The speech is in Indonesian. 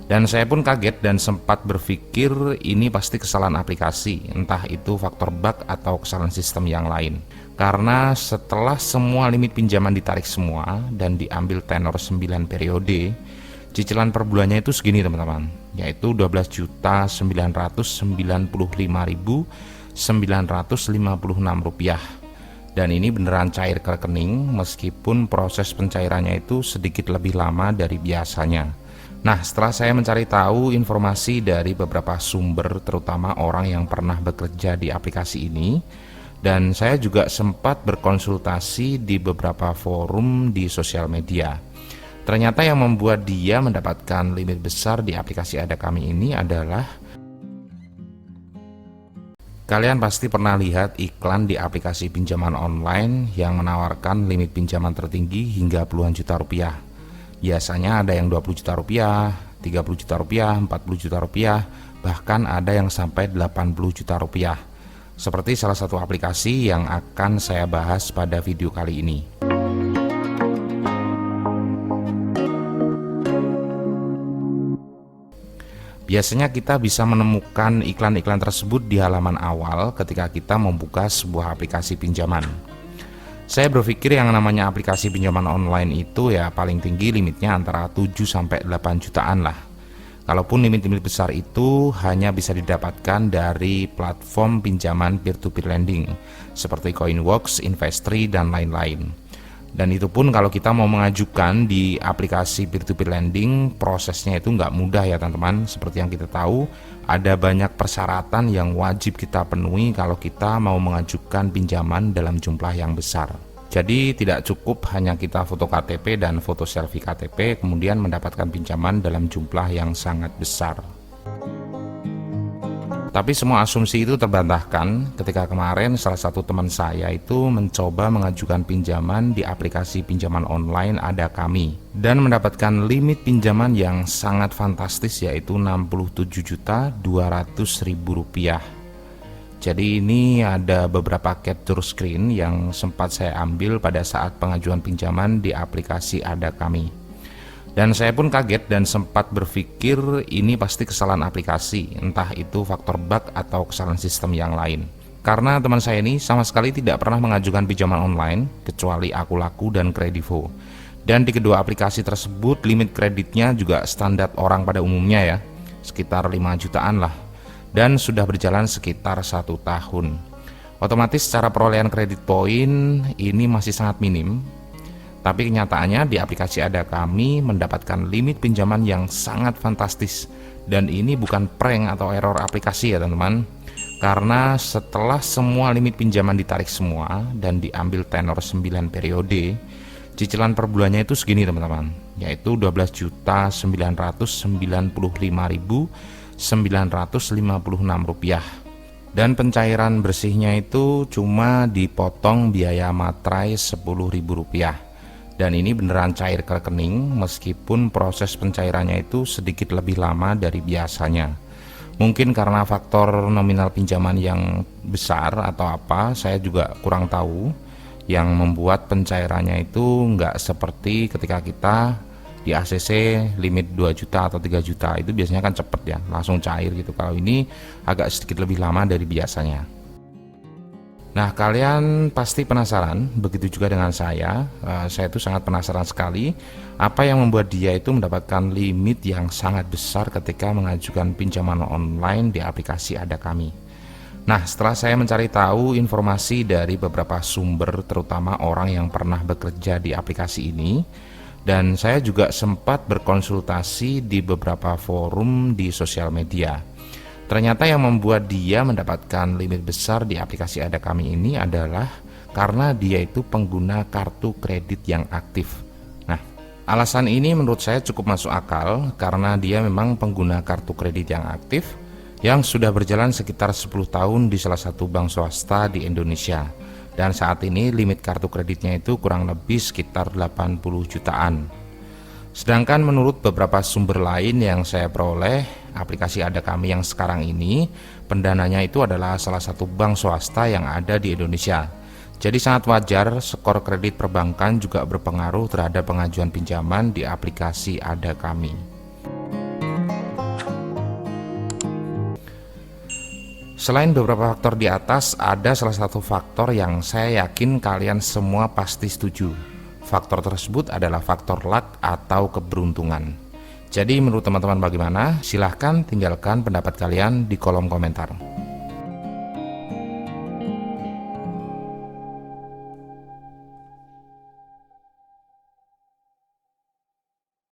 Dan saya pun kaget dan sempat berpikir ini pasti kesalahan aplikasi, entah itu faktor bug atau kesalahan sistem yang lain. Karena setelah semua limit pinjaman ditarik semua dan diambil tenor 9 periode, cicilan per bulannya itu segini teman-teman, yaitu 12.995.956 rupiah. Dan ini beneran cair ke rekening meskipun proses pencairannya itu sedikit lebih lama dari biasanya. Nah, setelah saya mencari tahu informasi dari beberapa sumber, terutama orang yang pernah bekerja di aplikasi ini, dan saya juga sempat berkonsultasi di beberapa forum di sosial media. Ternyata yang membuat dia mendapatkan limit besar di aplikasi Ada Kami ini adalah kalian pasti pernah lihat iklan di aplikasi pinjaman online yang menawarkan limit pinjaman tertinggi hingga puluhan juta rupiah. Biasanya ada yang 20 juta rupiah, 30 juta rupiah, 40 juta rupiah, bahkan ada yang sampai 80 juta rupiah. Seperti salah satu aplikasi yang akan saya bahas pada video kali ini. Biasanya kita bisa menemukan iklan-iklan tersebut di halaman awal ketika kita membuka sebuah aplikasi pinjaman. Saya berpikir yang namanya aplikasi pinjaman online itu ya paling tinggi limitnya antara 7-8 jutaan lah. Kalaupun limit-limit besar itu hanya bisa didapatkan dari platform pinjaman peer-to-peer lending seperti Coinworks, Investree, dan lain-lain. Dan itu pun kalau kita mau mengajukan di aplikasi peer-to-peer lending, prosesnya itu nggak mudah ya teman-teman. Seperti yang kita tahu, ada banyak persyaratan yang wajib kita penuhi kalau kita mau mengajukan pinjaman dalam jumlah yang besar. Jadi tidak cukup hanya kita foto KTP dan foto selfie KTP kemudian mendapatkan pinjaman dalam jumlah yang sangat besar. Tapi semua asumsi itu terbantahkan ketika kemarin salah satu teman saya itu mencoba mengajukan pinjaman di aplikasi pinjaman online Ada Kami dan mendapatkan limit pinjaman yang sangat fantastis, yaitu 67.200.000 rupiah. Jadi ini ada beberapa capture screen yang sempat saya ambil pada saat pengajuan pinjaman di aplikasi Ada Kami. Dan saya pun kaget dan sempat berpikir ini pasti kesalahan aplikasi, entah itu faktor bug atau kesalahan sistem yang lain. Karena teman saya ini sama sekali tidak pernah mengajukan pinjaman online, kecuali Akulaku dan Kredivo. Dan di kedua aplikasi tersebut limit kreditnya juga standar orang pada umumnya ya, sekitar 5 jutaan lah. Dan sudah berjalan sekitar 1 tahun. Otomatis secara perolehan kredit poin ini masih sangat minim. Tapi kenyataannya di aplikasi Ada Kami mendapatkan limit pinjaman yang sangat fantastis. Dan ini bukan prank atau error aplikasi ya teman-teman. Karena setelah semua limit pinjaman ditarik semua dan diambil tenor 9 periode, cicilan per bulannya itu segini teman-teman, yaitu 12.995.956 rupiah. Dan pencairan bersihnya itu cuma dipotong biaya materai 10.000 rupiah. Dan ini beneran cair ke rekening meskipun proses pencairannya itu sedikit lebih lama dari biasanya. Mungkin karena faktor nominal pinjaman yang besar atau apa, saya juga kurang tahu, yang membuat pencairannya itu nggak seperti ketika kita di ACC limit 2 juta atau 3 juta, itu biasanya kan cepet ya, langsung cair gitu. Kalau ini agak sedikit lebih lama dari biasanya. Nah, kalian pasti penasaran, begitu juga dengan saya. Saya itu sangat penasaran sekali apa yang membuat dia itu mendapatkan limit yang sangat besar ketika mengajukan pinjaman online di aplikasi Ada Kami. Nah, setelah saya mencari tahu informasi dari beberapa sumber, terutama orang yang pernah bekerja di aplikasi ini, dan saya juga sempat berkonsultasi di beberapa forum di sosial media. Ternyata yang membuat dia mendapatkan limit besar di aplikasi Ada Kami ini adalah karena dia itu pengguna kartu kredit yang aktif. Nah, alasan ini menurut saya cukup masuk akal karena dia memang pengguna kartu kredit yang aktif yang sudah berjalan sekitar 10 tahun di salah satu bank swasta di Indonesia. Dan saat ini limit kartu kreditnya itu kurang lebih sekitar 80 jutaan. Sedangkan menurut beberapa sumber lain yang saya peroleh, aplikasi Ada Kami yang sekarang ini pendananya itu adalah salah satu bank swasta yang ada di Indonesia. Jadi sangat wajar skor kredit perbankan juga berpengaruh terhadap pengajuan pinjaman di aplikasi Ada Kami. Selain beberapa faktor di atas, ada salah satu faktor yang saya yakin kalian semua pasti setuju. Faktor tersebut adalah faktor luck atau keberuntungan. Jadi menurut teman-teman bagaimana? Silahkan tinggalkan pendapat kalian di kolom komentar.